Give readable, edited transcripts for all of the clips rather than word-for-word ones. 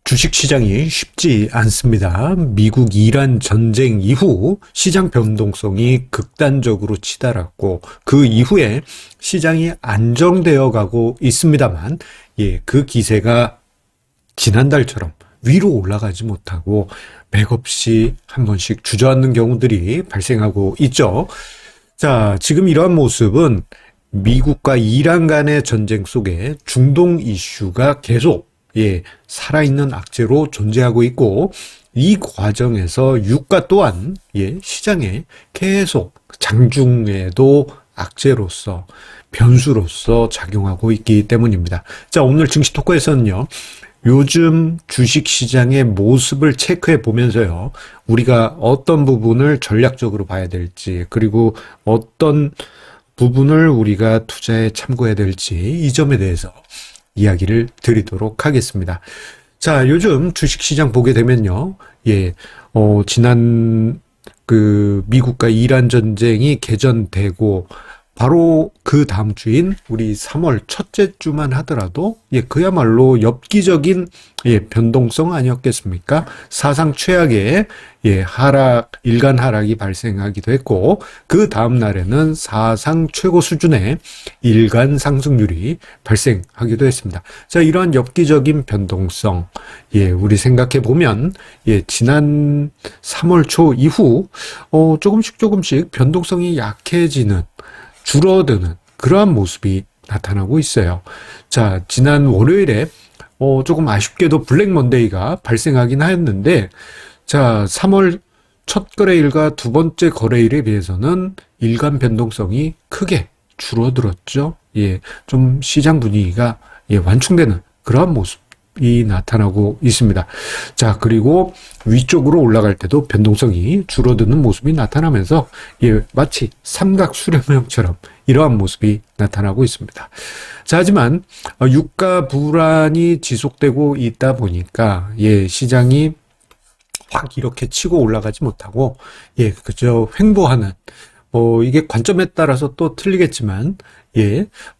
주식시장이 쉽지 않습니다. 미국 이란 전쟁 이후 시장 변동성이 극단적으로 치달았고 그 이후에 시장이 안정되어 가고 있습니다만 그 기세가 지난달처럼 위로 올라가지 못하고 맥없이 한 번씩 주저앉는 경우들이 발생하고 있죠. 자, 지금 이러한 모습은 미국과 이란 간의 전쟁 속에 중동 이슈가 계속 살아있는 악재로 존재하고 있고 이 과정에서 유가 또한 시장에 계속 장중에도 악재로서 변수로서 작용하고 있기 때문입니다. 자, 오늘 증시 토크에서는요. 요즘 주식시장의 모습을 체크해 보면서요. 우리가 어떤 부분을 전략적으로 봐야 될지 그리고 어떤 부분을 우리가 투자에 참고해야 될지 이 점에 대해서 이야기를 드리도록 하겠습니다. 자, 요즘 주식시장 보게 되면요. 지난 미국과 이란 전쟁이 개전되고 바로 그 다음 주인 우리 3월 첫째 주만 하더라도 그야말로 엽기적인 변동성 아니었겠습니까? 사상 최악의 일간 하락이 발생하기도 했고 그 다음 날에는 사상 최고 수준의 일간 상승률이 발생하기도 했습니다. 자, 이러한 엽기적인 변동성 우리 생각해 보면 지난 3월 초 이후 조금씩 변동성이 약해지는 줄어드는 그러한 모습이 나타나고 있어요. 자, 지난 월요일에 조금 아쉽게도 블랙 먼데이가 발생하긴 하였는데 자, 3월 첫 거래일과 두 번째 거래일에 비해서는 일간 변동성이 크게 줄어들었죠. 좀 시장 분위기가 완충되는 그러한 모습이 나타나고 있습니다. 자, 그리고 위쪽으로 올라갈 때도 변동성이 줄어드는 모습이 나타나면서 마치 삼각 수렴형처럼 이러한 모습이 나타나고 있습니다. 자, 하지만 유가 불안이 지속되고 있다 보니까 시장이 확 이렇게 치고 올라가지 못하고 그저 횡보하는 이게 관점에 따라서 또 틀리겠지만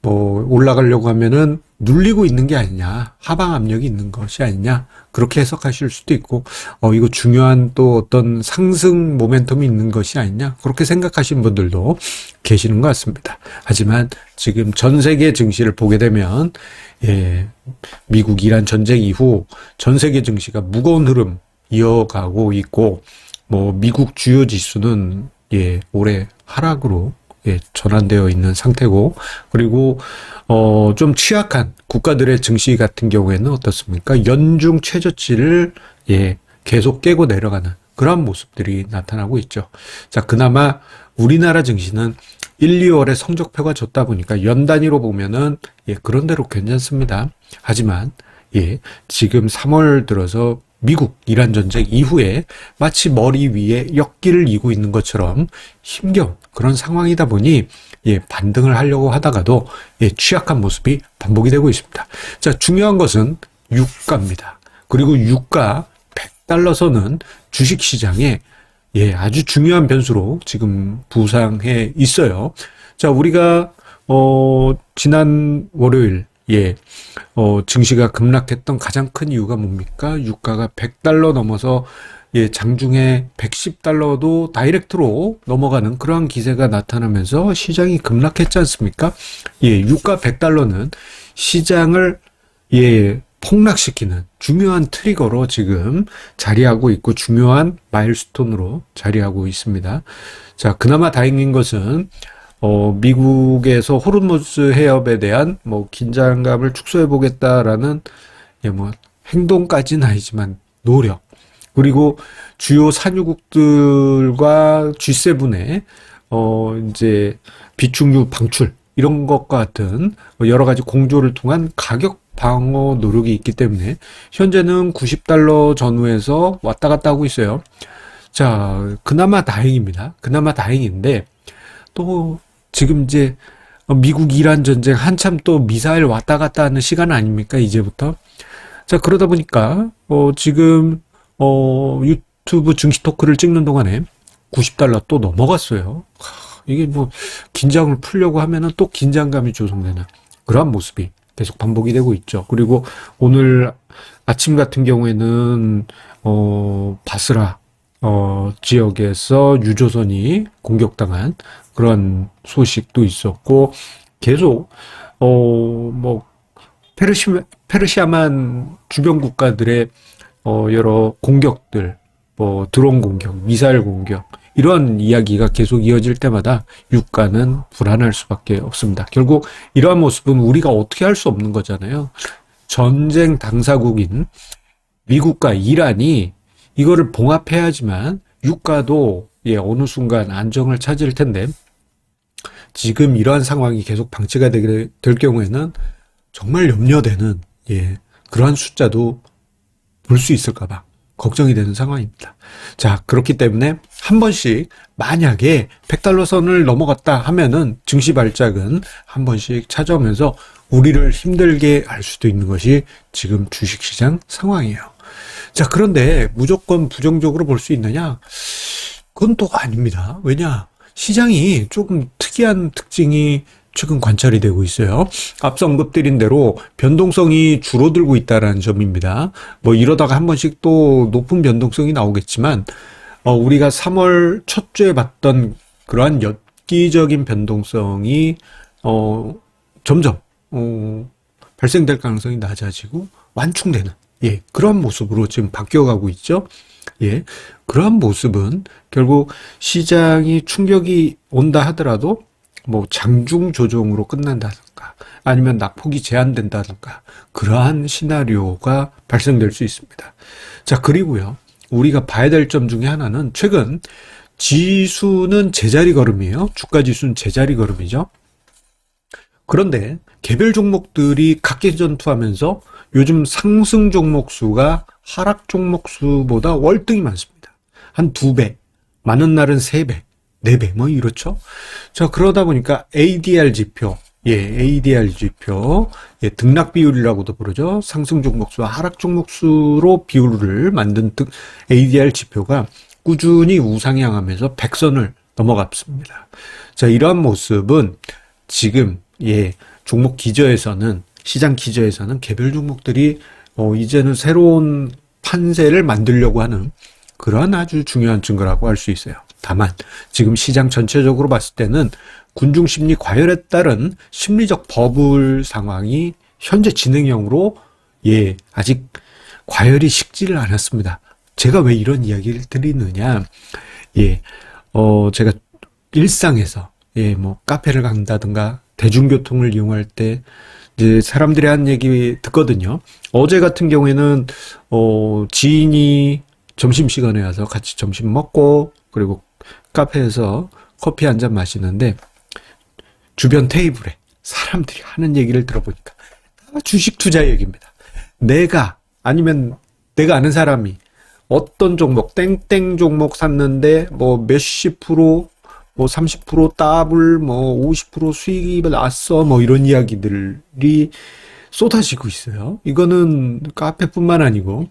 올라가려고 하면은 눌리고 있는 게 아니냐, 하방 압력이 있는 것이 아니냐, 그렇게 해석하실 수도 있고, 이거 중요한 또 어떤 상승 모멘텀이 있는 것이 아니냐, 그렇게 생각하시는 분들도 계시는 것 같습니다. 하지만 지금 전 세계 증시를 보게 되면, 미국 이란 전쟁 이후 전 세계 증시가 무거운 흐름 이어가고 있고, 미국 주요 지수는 올해 하락으로 전환되어 있는 상태고 그리고 좀 취약한 국가들의 증시 같은 경우에는 어떻습니까? 연중 최저치를 계속 깨고 내려가는 그런 모습들이 나타나고 있죠. 자, 그나마 우리나라 증시는 1, 2월에 성적표가 좋다 보니까 연 단위로 보면은 그런 대로 괜찮습니다. 하지만 지금 3월 들어서 미국 이란 전쟁 이후에 마치 머리 위에 역기를 이고 있는 것처럼 힘겨운 그런 상황이다 보니 반등을 하려고 하다가도 취약한 모습이 반복이 되고 있습니다. 자, 중요한 것은 유가입니다. 그리고 유가 100달러 선은 주식시장에 아주 중요한 변수로 지금 부상해 있어요. 자, 우리가 지난 월요일 증시가 급락했던 가장 큰 이유가 뭡니까? 유가가 100달러 넘어서 장중에 110달러도 다이렉트로 넘어가는 그러한 기세가 나타나면서 시장이 급락했지 않습니까? 유가 100달러는 시장을 폭락시키는 중요한 트리거로 지금 자리하고 있고 중요한 마일스톤으로 자리하고 있습니다. 자, 그나마 다행인 것은 미국에서 호르무즈 해협에 대한 긴장감을 축소해 보겠다라는 행동까지는 아니지만 노력 그리고 주요 산유국들과 G7의 이제 비축유 방출 이런 것과 같은 여러 가지 공조를 통한 가격 방어 노력이 있기 때문에 현재는 90달러 전후에서 왔다 갔다 하고 있어요. 자, 그나마 다행입니다. 그나마 다행인데 또 지금 이제 미국 이란 전쟁 한참 또 미사일 왔다 갔다 하는 시간 아닙니까? 이제부터. 자, 그러다 보니까 지금 유튜브 증시 토크를 찍는 동안에 90달러 또 넘어갔어요. 이게 긴장을 풀려고 하면은 또 긴장감이 조성되는 그러한 모습이 계속 반복이 되고 있죠. 그리고 오늘 아침 같은 경우에는 바스라 지역에서 유조선이 공격당한 그런 소식도 있었고, 계속 뭐 페르시아만 주변 국가들의 여러 공격들, 뭐 드론 공격, 미사일 공격, 이런 이야기가 계속 이어질 때마다 유가는 불안할 수밖에 없습니다. 결국 이러한 모습은 우리가 어떻게 할 수 없는 거잖아요. 전쟁 당사국인 미국과 이란이 이거를 봉합해야지만 유가도 어느 순간 안정을 찾을 텐데, 지금 이러한 상황이 계속 방치가 되게 될 경우에는 정말 염려되는 그러한 숫자도 볼 수 있을까봐 걱정이 되는 상황입니다. 자, 그렇기 때문에 한 번씩 만약에 100달러 선을 넘어갔다 하면은 증시 발작은 한 번씩 찾아오면서 우리를 힘들게 할 수도 있는 것이 지금 주식시장 상황이에요. 자, 그런데 무조건 부정적으로 볼 수 있느냐? 그건 또 아닙니다. 왜냐? 시장이 조금 특이한 특징이 최근 관찰이 되고 있어요. 앞서 언급드린 대로 변동성이 줄어들고 있다는 점입니다. 뭐 이러다가 한 번씩 또 높은 변동성이 나오겠지만, 우리가 3월 첫 주에 봤던 그러한 엽기적인 변동성이 점점 발생될 가능성이 낮아지고 완충되는 그런 모습으로 지금 바뀌어가고 있죠. 그러한 모습은 결국 시장이 충격이 온다 하더라도 뭐 장중 조정으로 끝난다든가 아니면 낙폭이 제한된다든가 그러한 시나리오가 발생될 수 있습니다. 자, 그리고요, 우리가 봐야 될 점 중에 하나는 최근 지수는 제자리 걸음이에요. 주가 지수는 제자리 걸음이죠. 그런데 개별 종목들이 각계전투하면서 요즘 상승 종목 수가 하락 종목 수보다 월등히 많습니다. 한 2배, 많은 날은 3배, 4배, 뭐 이렇죠. 자, 그러다 보니까 ADR 지표, ADR 지표, 등락 비율이라고도 부르죠. 상승 종목 수와 하락 종목 수로 비율을 만든 ADR 지표가 꾸준히 우상향하면서 100선을 넘어갔습니다. 자, 이러한 모습은 지금 종목 기저에서는, 시장 기저에서는 개별 종목들이 이제는 새로운 판세를 만들려고 하는 그러한 아주 중요한 증거라고 할 수 있어요. 다만 지금 시장 전체적으로 봤을 때는 군중심리 과열에 따른 심리적 버블 상황이 현재 진행형으로 아직 과열이 식지를 않았습니다. 제가 왜 이런 이야기를 드리느냐, 제가 일상에서 뭐 카페를 간다든가 대중교통을 이용할 때 이제 사람들이 한 얘기 듣거든요. 어제 같은 경우에는 지인이 점심시간에 와서 같이 점심 먹고 그리고 카페에서 커피 한 잔 마시는데 주변 테이블에 사람들이 하는 얘기를 들어보니까 다 주식 투자 얘기입니다. 아니면 내가 아는 사람이 어떤 종목, 땡땡 종목 샀는데 뭐 몇십 프로, 뭐 30% 더블, 뭐 50% 수익이 났어, 뭐 이런 이야기들이 쏟아지고 있어요. 이거는 카페뿐만 아니고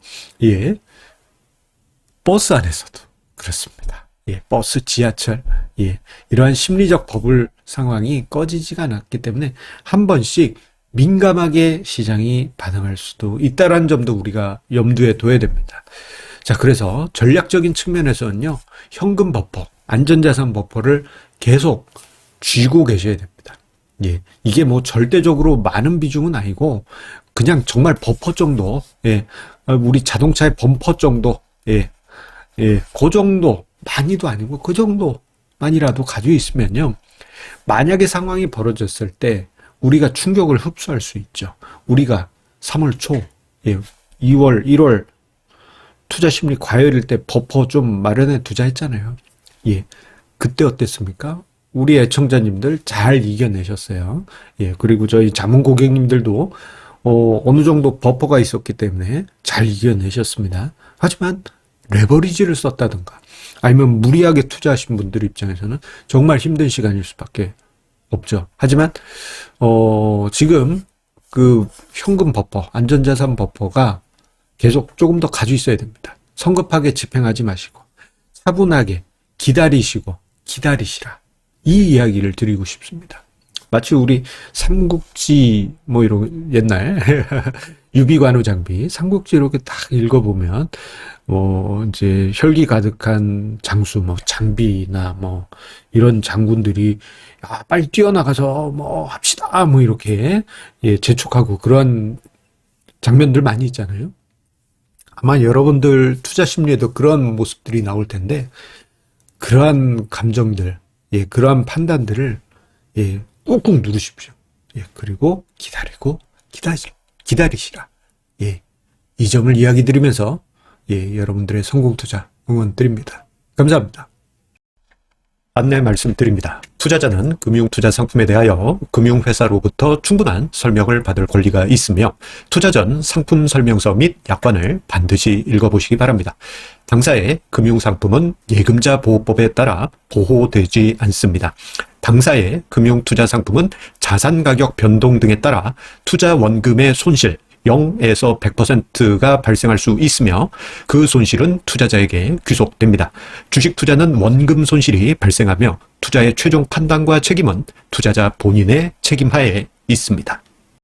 버스 안에서도 그렇습니다. 버스, 지하철, 이러한 심리적 버블 상황이 꺼지지가 않았기 때문에 한 번씩 민감하게 시장이 반응할 수도 있다는 점도 우리가 염두에 둬야 됩니다. 자, 그래서 전략적인 측면에서는요, 현금 버퍼, 안전자산 버퍼를 계속 쥐고 계셔야 됩니다. 이게 뭐 절대적으로 많은 비중은 아니고 그냥 정말 버퍼 정도, 우리 자동차의 범퍼 정도, 그 정도, 많이도 아니고 그 정도만이라도 가지고 있으면요, 만약에 상황이 벌어졌을 때 우리가 충격을 흡수할 수 있죠. 우리가 3월 초, 2월, 1월 투자 심리 과열일 때 버퍼 좀 마련해 두자 했잖아요. 그때 어땠습니까? 우리 애청자님들 잘 이겨내셨어요. 그리고 저희 자문 고객님들도 어느 정도 버퍼가 있었기 때문에 잘 이겨내셨습니다. 하지만 레버리지를 썼다든가 아니면 무리하게 투자하신 분들 입장에서는 정말 힘든 시간일 수밖에 없죠. 하지만 지금 그 현금 버퍼, 안전자산 버퍼가 계속 조금 더 가지고 있어야 됩니다. 성급하게 집행하지 마시고 차분하게 기다리시라, 이 이야기를 드리고 싶습니다. 마치 우리 삼국지 뭐 이런 옛날 유비관우 장비 삼국지 이렇게 딱 읽어보면 뭐 이제 혈기 가득한 장수 뭐 장비나 뭐 이런 장군들이 아 빨리 뛰어나가서 뭐 합시다 뭐 이렇게 예 재촉하고 그런 장면들 많이 있잖아요. 아마 여러분들 투자 심리에도 그런 모습들이 나올 텐데 그러한 감정들 예 그러한 판단들을 예 꾹꾹 누르십시오. 예 그리고 기다리고 기다리시라. 예, 이 점을 이야기 드리면서 예, 여러분들의 성공 투자 응원 드립니다. 감사합니다. 안내 말씀드립니다. 투자자는 금융투자 상품에 대하여 금융회사로부터 충분한 설명을 받을 권리가 있으며 투자 전 상품 설명서 및 약관을 반드시 읽어보시기 바랍니다. 당사의 금융상품은 예금자 보호법에 따라 보호되지 않습니다. 당사의 금융투자 상품은 자산 가격 변동 등에 따라 투자 원금의 손실 0에서 100%가 발생할 수 있으며 그 손실은 투자자에게 귀속됩니다. 주식 투자는 원금 손실이 발생하며 투자의 최종 판단과 책임은 투자자 본인의 책임하에 있습니다.